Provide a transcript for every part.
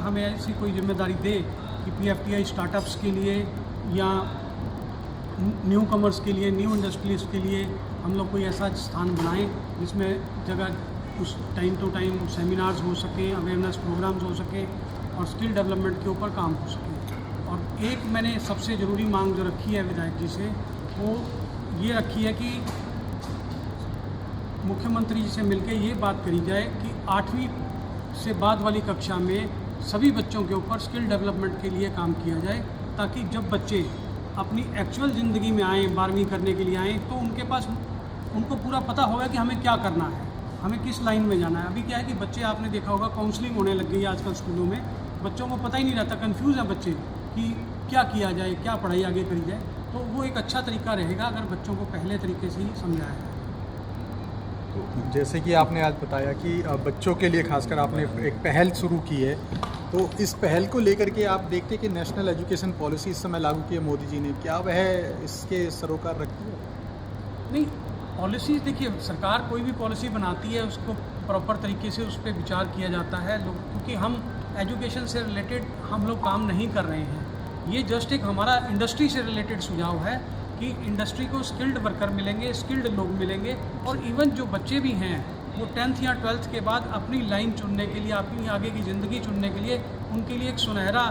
हमें ऐसी कोई जिम्मेदारी दे कि PFTI स्टार्टअप्स के लिए या न्यू कमर्स के लिए, न्यू इंडस्ट्रीज के लिए हम लोग कोई ऐसा स्थान बनाएं जिसमें जगह उस टाइम टू टाइम सेमिनार्स हो सकें, अवेयरनेस प्रोग्राम्स हो सकें और स्किल डेवलपमेंट के ऊपर काम हो सके। और एक मैंने सबसे ज़रूरी मांग जो रखी है विधायक जी से, वो ये रखी है कि मुख्यमंत्री जी से मिलकर ये बात करी जाए कि 8वीं से बाद वाली कक्षा में सभी बच्चों के ऊपर स्किल डेवलपमेंट के लिए काम किया जाए, ताकि जब बच्चे अपनी एक्चुअल ज़िंदगी में आएँ, 12वीं करने के लिए आएँ, तो उनको पूरा पता होगा कि हमें क्या करना है, हमें किस लाइन में जाना है। अभी क्या है कि बच्चे, आपने देखा होगा, काउंसलिंग होने लग गई है आजकल स्कूलों में, बच्चों को पता ही नहीं रहता, कन्फ्यूज़ है बच्चे कि क्या किया जाए, क्या पढ़ाई आगे करी जाए। तो वो एक अच्छा तरीका रहेगा अगर बच्चों को पहले तरीके से ही समझाया जाए। जैसे कि आपने आज बताया कि बच्चों के लिए खासकर आपने एक पहल शुरू की है, तो इस पहल को लेकर के आप देखते हैं कि नेशनल एजुकेशन पॉलिसी इस समय लागू की है मोदी जी ने, क्या वह इसके सरोकार रखती है? नहीं, पॉलिसीज़ देखिए, सरकार कोई भी पॉलिसी बनाती है उसको प्रॉपर तरीके से उस पर विचार किया जाता है लोग, क्योंकि हम एजुकेशन से रिलेटेड हम लोग काम नहीं कर रहे हैं। ये जस्ट एक हमारा इंडस्ट्री से रिलेटेड सुझाव है कि इंडस्ट्री को स्किल्ड वर्कर मिलेंगे, स्किल्ड लोग मिलेंगे, और इवन जो बच्चे भी हैं वो 10th या 12th के बाद अपनी लाइन चुनने के लिए, अपनी आगे की ज़िंदगी चुनने के लिए उनके लिए एक सुनहरा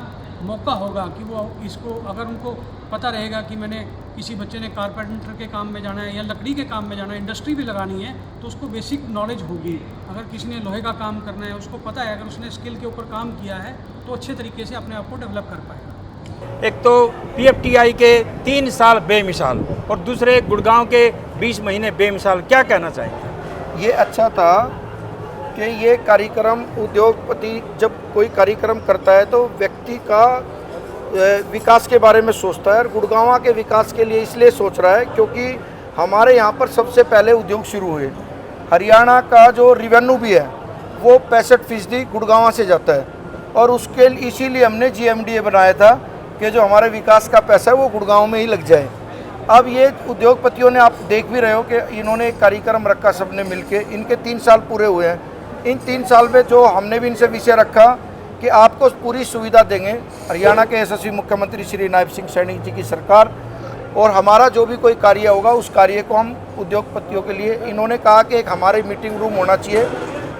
मौका होगा कि वो इसको, अगर उनको पता रहेगा कि मैंने, किसी बच्चे ने कारपेंटर के काम में जाना है या लकड़ी के काम में जाना है, इंडस्ट्री भी लगानी है, तो उसको बेसिक नॉलेज होगी। अगर किसी ने लोहे का काम करना है, उसको पता है, अगर उसने स्किल के ऊपर काम किया है तो अच्छे तरीके से अपने आप को डेवलप कर पाएगा। एक तो PFTI के 3 साल बेमिसाल और दूसरे गुड़गांव के 20 महीने बेमिसाल, क्या कहना चाहिए? ये अच्छा था कि ये कार्यक्रम, उद्योगपति जब कोई कार्यक्रम करता है तो व्यक्ति का विकास के बारे में सोचता है, और गुड़गांव के विकास के लिए इसलिए सोच रहा है क्योंकि हमारे यहाँ पर सबसे पहले उद्योग शुरू हुए। हरियाणा का जो रिवेन्यू भी है वो 65% गुड़गांव से जाता है, और उसके इसीलिए हमने GMDA बनाया था कि जो हमारे विकास का पैसा है वो गुड़गांव में ही लग जाए। अब ये उद्योगपतियों ने, आप देख भी रहे हो कि इन्होंने एक कार्यक्रम रखा सबने मिलके, इनके 3 साल पूरे हुए हैं। इन 3 साल में जो हमने भी इनसे विषय रखा कि आपको पूरी सुविधा देंगे, हरियाणा के यशस्वी मुख्यमंत्री श्री नायब सिंह सैनी जी की सरकार, और हमारा जो भी कोई कार्य होगा उस कार्य को हम उद्योगपतियों के लिए, इन्होंने कहा कि एक हमारे मीटिंग रूम होना चाहिए,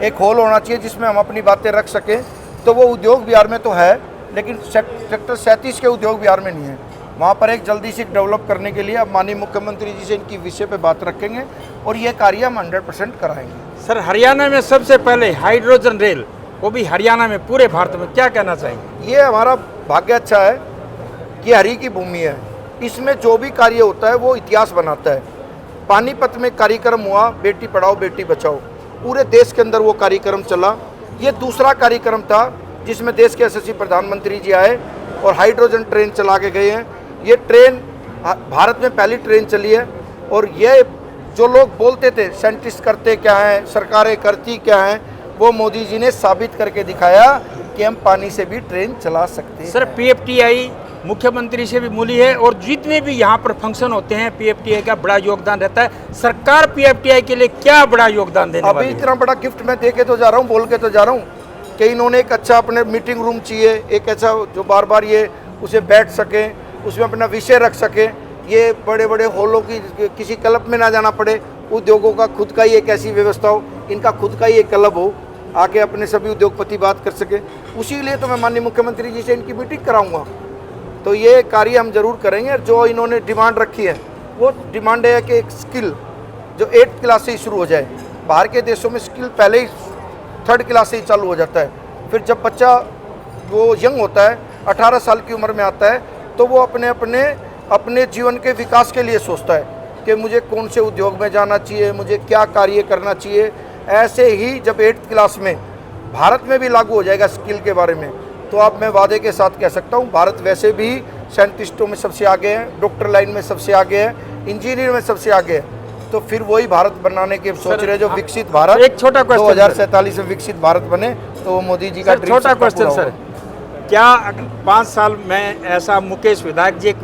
एक हॉल होना चाहिए जिसमें हम अपनी बातें रख सकें। तो वो उद्योग विहार में तो है, लेकिन सेक्टर 37 के उद्योग विहार में नहीं है। वहाँ पर एक जल्दी से डेवलप करने के लिए अब माननीय मुख्यमंत्री जी से इनकी विषय पे बात रखेंगे और ये कार्य हम 100% कराएंगे। सर, हरियाणा में सबसे पहले हाइड्रोजन रेल, वो भी हरियाणा में, पूरे भारत में, क्या कहना चाहेंगे? ये हमारा भाग्य अच्छा है कि हरि की भूमि है, इसमें जो भी कार्य होता है वो इतिहास बनाता है। पानीपत में कार्यक्रम हुआ, बेटी पढ़ाओ बेटी बचाओ, पूरे देश के अंदर वो कार्यक्रम चला। ये दूसरा कार्यक्रम था जिसमें देश के यशस्वी प्रधानमंत्री जी आए और हाइड्रोजन ट्रेन चला के गए हैं। ये ट्रेन भारत में पहली ट्रेन चली है, और ये जो लोग बोलते थे साइंटिस्ट करते क्या हैं, सरकारें करती क्या हैं, वो मोदी जी ने साबित करके दिखाया कि हम पानी से भी ट्रेन चला सकते हैं। सर, PFTI मुख्यमंत्री से भी मिली है, और जितने भी यहाँ पर फंक्शन होते हैं PFTI का बड़ा योगदान रहता है। सरकार PFTI के लिए क्या बड़ा योगदान देने वाली है? अभी इतना बड़ा गिफ्ट मैं दे के तो जा रहा हूँ, बोल के तो जा रहा हूँ कि इन्होंने एक अच्छा अपने मीटिंग रूम चाहिए, एक ऐसा जो बार बार ये उसे बैठ सके, उसमें अपना विषय रख सके। ये बड़े बड़े हॉलों की किसी क्लब में ना जाना पड़े, उद्योगों का खुद का ही एक ऐसी व्यवस्था हो, इनका खुद का ही एक क्लब हो, आके अपने सभी उद्योगपति बात कर सके। उसी लिए तो मैं माननीय मुख्यमंत्री जी से इनकी मीटिंग कराऊंगा। तो ये कार्य हम जरूर करेंगे। जो इन्होंने डिमांड रखी है वो डिमांड है कि एक स्किल जो 8th क्लास से ही शुरू हो जाए। बाहर के देशों में स्किल पहले ही 3rd क्लास से ही चालू हो जाता है। फिर जब बच्चा वो यंग होता है, 18 साल की उम्र में आता है, तो वो अपने जीवन के विकास के लिए सोचता है कि मुझे कौन से उद्योग में जाना चाहिए, मुझे क्या कार्य करना चाहिए। ऐसे ही जब 8th क्लास में भारत में भी लागू हो जाएगा स्किल के बारे में, तो अब मैं वादे के साथ कह सकता हूँ भारत वैसे भी साइंटिस्टों में सबसे आगे है, डॉक्टर लाइन में सबसे आगे है, इंजीनियर में सबसे आगे है। तो फिर वही भारत बनाने के सोच रहे जो विकसित भारत, एक छोटा क्वेश्चन, 2047 में विकसित भारत बने, तो वो मोदी जी का ड्रीम। छोटा क्वेश्चन सर, क्या 5 साल में ऐसा मुकेश विधायक जी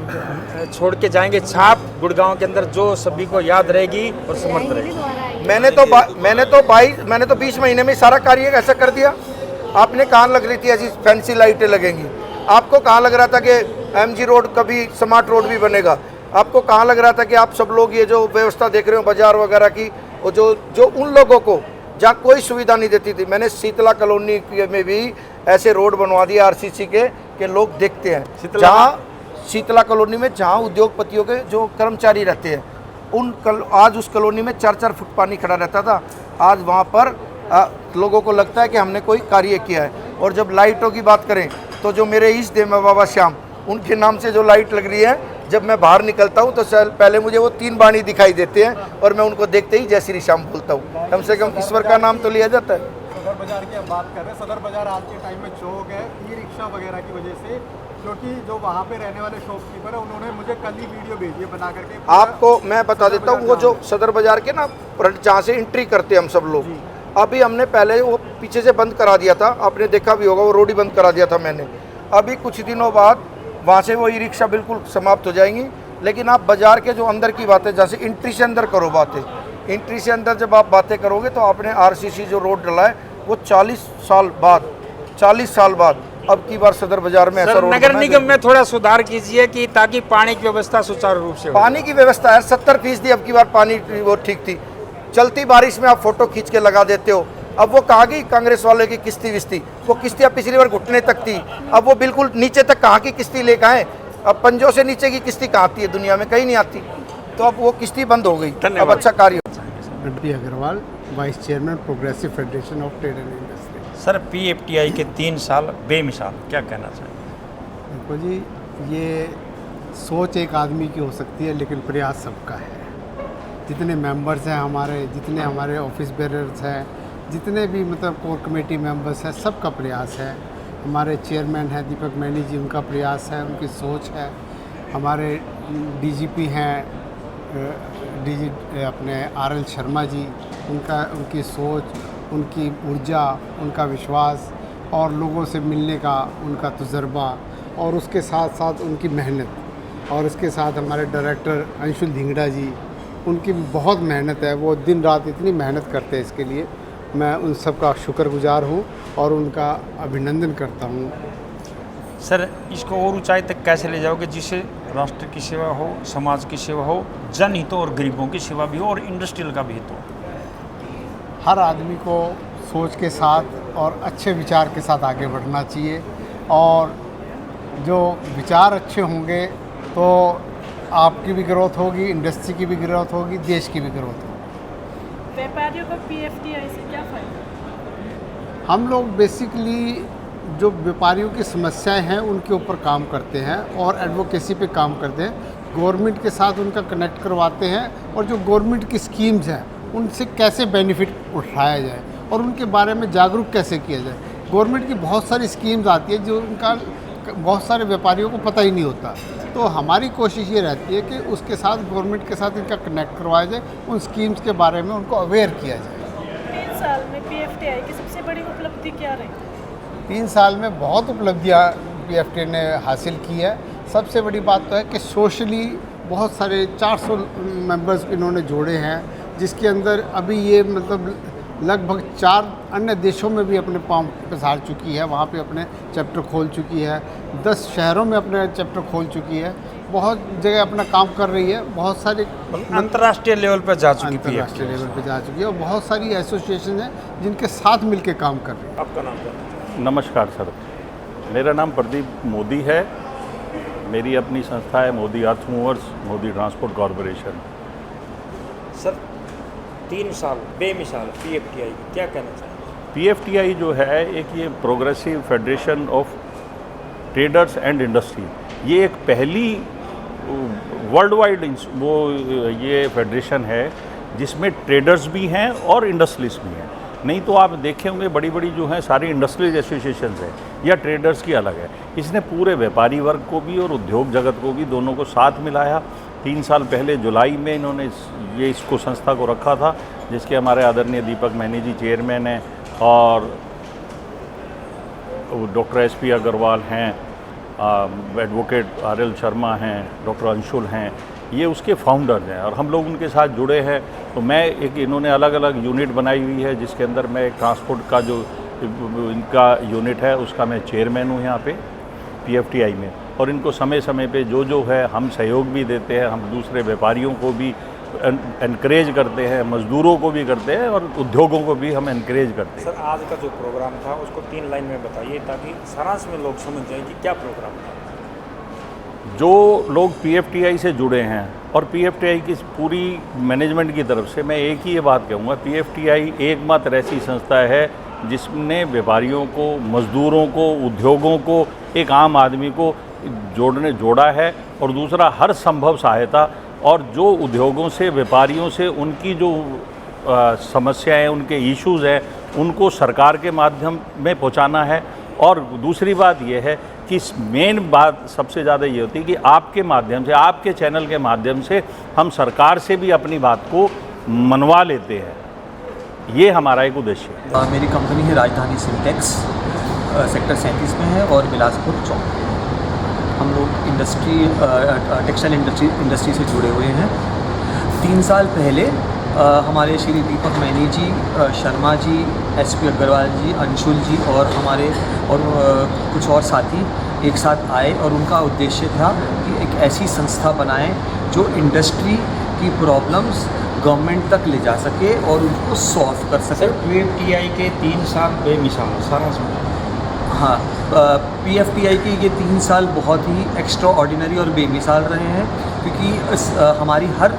छोड़ के जाएंगे छाप गुड़गांव के अंदर जो सभी को याद रहेगी और समर्थ रहेगी? मैंने तो 20 महीने में सारा कार्य ऐसा कर दिया आपने कहाँ लग रही थी ऐसी फैंसी लाइटें लगेंगी? आपको कहाँ लग रहा था कि एमजी रोड कभी स्मार्ट रोड भी बनेगा? आपको कहाँ लग रहा था कि आप सब लोग ये जो व्यवस्था देख रहे हो बाजार वगैरह की, और जो उन लोगों को जहाँ कोई सुविधा नहीं देती थी, मैंने शीतला कॉलोनी में भी ऐसे रोड बनवा दिए आरसीसी के लोग देखते हैं। जहाँ शीतला कॉलोनी में जहाँ उद्योगपतियों के जो कर्मचारी रहते हैं आज उस कॉलोनी में 4-4 फुट पानी खड़ा रहता था, आज वहाँ पर लोगों को लगता है कि हमने कोई कार्य किया है। और जब लाइटों की बात करें तो जो मेरे इष्ट देव है बाबा श्याम, उनके नाम से जो लाइट लग रही है, जब मैं बाहर निकलता हूँ तो पहले मुझे वो 3 बाणी दिखाई देते हैं और मैं उनको देखते ही जय श्री श्याम बोलता हूँ। कम से कम ईश्वर का नाम तो लिया जाता है। सदर बाजार की हम बात कर रहे हैं। सदर बाजार आज के टाइम में चौक है ई रिक्शा वगैरह की वजह से, क्योंकि जो वहाँ पे रहने वाले शॉपकीपर है उन्होंने मुझे कल ही वीडियो भेजी है बना करके। आपको मैं बता देता हूँ, वो जो सदर बाजार के ना जहाँ से एंट्री करते हैं हम सब लोग, अभी हमने पहले वो पीछे से बंद करा दिया था, आपने देखा भी होगा, वो रोड ही बंद करा दिया था मैंने। अभी कुछ दिनों बाद वहाँ से वो ई रिक्शा बिल्कुल समाप्त हो जाएंगी। लेकिन आप बाजार के जो अंदर की बातें, जैसे एंट्री से अंदर करो बातें, एंट्री से अंदर जब आप बातें करोगे तो आपने आरसीसी जो रोड डला है वो 40 साल बाद अब की बार सदर बाजार में ऐसा रोड नगर निगम में थोड़ा सुधार कीजिए कि ताकि पानी की व्यवस्था सुचारू रूप से हो। पानी की व्यवस्था है 70% अब की बार पानी वो ठीक थी। चलती बारिश में आप फोटो खींच के लगा देते हो। अब वो कहाँ गई कांग्रेस वाले की किश्ती विस्ती? वो किश्तियाँ पिछली बार घुटने तक थी, अब वो बिल्कुल नीचे तक कहाँ की किश्ती लेकर आए? अब पंजों से नीचे की किश्ती कहाँ आती है दुनिया में? कहीं नहीं आती। तो अब वो किश्ती बंद हो गई। अब अच्छा कार्य Ranbir Agarwal, vice chairman progressive federation of trade and industry. Sir PFTI के 3 साल बेमिसाल, क्या कहना चाहिए? देखो जी, ये सोच एक आदमी की हो सकती है लेकिन प्रयास सबका है। जितने मेंबर्स हैं हमारे, जितने हमारे ऑफिस बेरर्स हैं, जितने भी मतलब कोर कमेटी मेंबर्स हैं, सबका प्रयास है। हमारे चेयरमैन हैं दीपक मैनी जी, उनका प्रयास है, उनकी सोच है। हमारे डीजीपी हैं अपने आरएल शर्मा जी, उनकी सोच, उनकी ऊर्जा, उनका विश्वास और लोगों से मिलने का उनका तजुर्बा, और उसके साथ साथ उनकी मेहनत, और इसके साथ हमारे डायरेक्टर अंशुल धिंगड़ा जी, उनकी भी बहुत मेहनत है। वो दिन रात इतनी मेहनत करते हैं इसके लिए। मैं उन सब का शुक्रगुजार हूँ और उनका अभिनंदन करता हूँ। सर इसको और ऊंचाई तक कैसे ले जाओगे जिससे राष्ट्र की सेवा हो, समाज की सेवा हो, जनहित और गरीबों की सेवा भी हो और इंडस्ट्रियल का भी हित हो? हर आदमी को सोच के साथ और अच्छे विचार के साथ आगे बढ़ना चाहिए, और जो विचार अच्छे होंगे तो आपकी भी ग्रोथ होगी, इंडस्ट्री की भी ग्रोथ होगी, देश की भी ग्रोथ होगी। व्यापारियों को पीएफटीआई से क्या फ़ायदा? हम लोग बेसिकली जो व्यापारियों की समस्याएं हैं उनके ऊपर काम करते हैं और एडवोकेसी पे काम करते हैं। गवर्नमेंट के साथ उनका कनेक्ट करवाते हैं, और जो गवर्नमेंट की स्कीम्स हैं उनसे कैसे बेनिफिट उठाया जाए और उनके बारे में जागरूक कैसे किया जाए। गवर्नमेंट की बहुत सारी स्कीम्स आती है जो उनका बहुत सारे व्यापारियों को पता ही नहीं होता। तो हमारी कोशिश ये रहती है कि उसके साथ गवर्नमेंट के साथ इनका कनेक्ट करवाया जाए, उन स्कीम्स के बारे में उनको अवेयर किया जाए। 3 साल में पीएफटीआई की सबसे बड़ी उपलब्धि क्या रही? 3 साल में बहुत उपलब्धियाँ पीएफटीआई ने हासिल की है। सबसे बड़ी बात तो है कि सोशली बहुत सारे 400 मेंबर्स इन्होंने जोड़े हैं, जिसके अंदर अभी ये मतलब लगभग 4 अन्य देशों में भी अपने पाँव पसार चुकी है, वहाँ पे अपने चैप्टर खोल चुकी है। 10 शहरों में अपने चैप्टर खोल चुकी है, बहुत जगह अपना काम कर रही है। बहुत सारी अंतर्राष्ट्रीय लेवल पर जा चुकी है, अंतर्राष्ट्रीय लेवल पे जा चुकी है, और बहुत सारी एसोसिएशन हैं जिनके साथ मिलकर काम कर रही है। आपका नाम क्या? नमस्कार सर, मेरा नाम प्रदीप मोदी है। मेरी अपनी संस्था है Modi earth movers, Modi transport corporation. Sir 3 साल बेमिसाल पीएफटीआई की, क्या कहना चाहिए? पीएफटीआई जो है एक ये progressive federation of traders and industry, ये एक पहली वर्ल्ड वाइड वो ये फेडरेशन है जिसमें ट्रेडर्स भी हैं और इंडस्ट्रियलिस्ट भी हैं। नहीं तो आप देखे होंगे बड़ी बड़ी जो हैं सारी इंडस्ट्रियल एसोसिएशंस हैं या ट्रेडर्स की अलग है। इसने पूरे व्यापारी वर्ग को भी और उद्योग जगत को भी दोनों को साथ मिलाया। 3 साल पहले जुलाई में इन्होंने इसको संस्था को रखा था, जिसके हमारे आदरणीय दीपक मैनी जी चेयरमैन हैं और डॉक्टर एसपी अग्रवाल हैं, एडवोकेट आरएल शर्मा हैं, डॉक्टर अंशुल हैं, ये उसके फाउंडर्स हैं और हम लोग उनके साथ जुड़े हैं। तो मैं एक इन्होंने अलग अलग यूनिट बनाई हुई है जिसके अंदर मैं ट्रांसपोर्ट का जो इनका यूनिट है उसका मैं चेयरमैन हूँ यहाँ पे PFTI में, और इनको समय समय पे जो है हम सहयोग भी देते हैं, हम दूसरे व्यापारियों को भी एनकरेज करते हैं, मज़दूरों को भी करते हैं और उद्योगों को भी हम एनकरेज करते हैं। सर, आज का जो प्रोग्राम था उसको 3 लाइन में बताइए ताकि सारांश में लोग समझ जाएं कि क्या प्रोग्राम था। जो लोग PFTI से जुड़े हैं और PFTI की पूरी मैनेजमेंट की तरफ से मैं एक ही ये बात कहूँगा, PFTI एकमात्र ऐसी संस्था है जिसने व्यापारियों को, मज़दूरों को, उद्योगों को, एक आम आदमी को जोड़ा है, और दूसरा हर संभव सहायता, और जो उद्योगों से, व्यापारियों से उनकी जो समस्याएं, उनके इश्यूज़ हैं, उनको सरकार के माध्यम में पहुंचाना है। और दूसरी बात यह है कि मेन बात सबसे ज़्यादा ये होती है कि आपके माध्यम से, आपके चैनल के माध्यम से हम सरकार से भी अपनी बात को मनवा लेते हैं। ये हमारा एक उद्देश्य है। मेरी कंपनी है राजधानी सिंटेक्स, सेक्टर 37 में है और बिलासपुर चौक। हम लोग टेक्सटाइल इंडस्ट्री से जुड़े हुए हैं। 3 साल पहले हमारे श्री दीपक मैनी जी, शर्मा जी, SP अग्रवाल जी, अंशुल जी और हमारे कुछ और साथी एक साथ आए, और उनका उद्देश्य था कि एक ऐसी संस्था बनाएं जो इंडस्ट्री की प्रॉब्लम्स गवर्नमेंट तक ले जा सके और उनको सॉल्व कर सके। PFTI के 3 साल बेमिसाल सारांश में। हाँ, PFTI के ये 3 साल बहुत ही एक्स्ट्रा ऑर्डिनरी और बेमिसाल रहे हैं, क्योंकि हमारी हर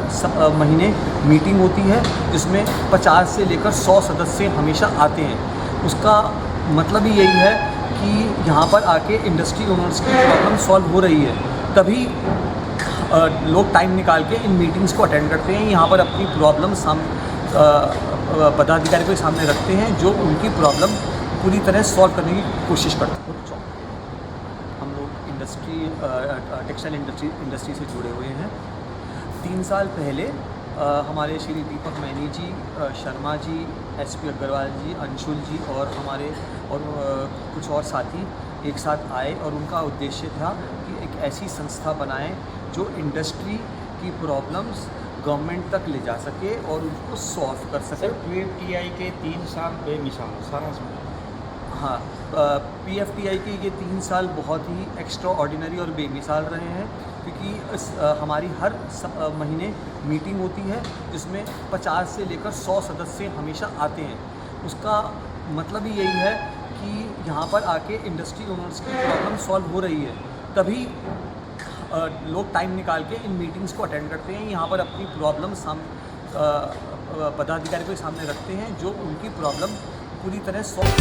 महीने मीटिंग होती है जिसमें 50 से लेकर 100 सदस्य हमेशा आते हैं। उसका मतलब ही यही है कि यहाँ पर आके इंडस्ट्री ओनर्स की प्रॉब्लम सॉल्व हो रही है, तभी लोग टाइम निकाल के इन मीटिंग्स को अटेंड करते हैं। यहाँ पर अपनी प्रॉब्लम पदाधिकारी के सामने रखते हैं, जो उनकी प्रॉब्लम पूरी तरह सॉल्व करने की कोशिश करते हैं। हम लोग टेक्सटाइल इंडस्ट्री से जुड़े हुए हैं। 3 साल पहले हमारे श्री दीपक मैनी जी, शर्मा जी, SP अग्रवाल जी, अंशुल जी और हमारे कुछ और साथी एक साथ आए, और उनका उद्देश्य था कि एक ऐसी संस्था बनाएं जो इंडस्ट्री की प्रॉब्लम्स गवर्नमेंट तक ले जा सके और उनको सॉल्व कर सके। PFTI के 3 साल बेमिसाल सारांश में। हाँ, PFTI के ये 3 साल बहुत ही एक्स्ट्रा ऑर्डिनरी और बेमिसाल रहे हैं, क्योंकि हमारी हर महीने मीटिंग होती है जिसमें 50 से लेकर 100 सदस्य हमेशा आते हैं। उसका मतलब ही यही है कि यहाँ पर आके इंडस्ट्री ओनर्स की प्रॉब्लम सॉल्व हो रही है, तभी लोग टाइम निकाल के इन मीटिंग्स को अटेंड करते हैं। यहाँ पर अपनी प्रॉब्लम पदाधिकारी के सामने रखते हैं, जो उनकी प्रॉब्लम पूरी तरह सॉल्व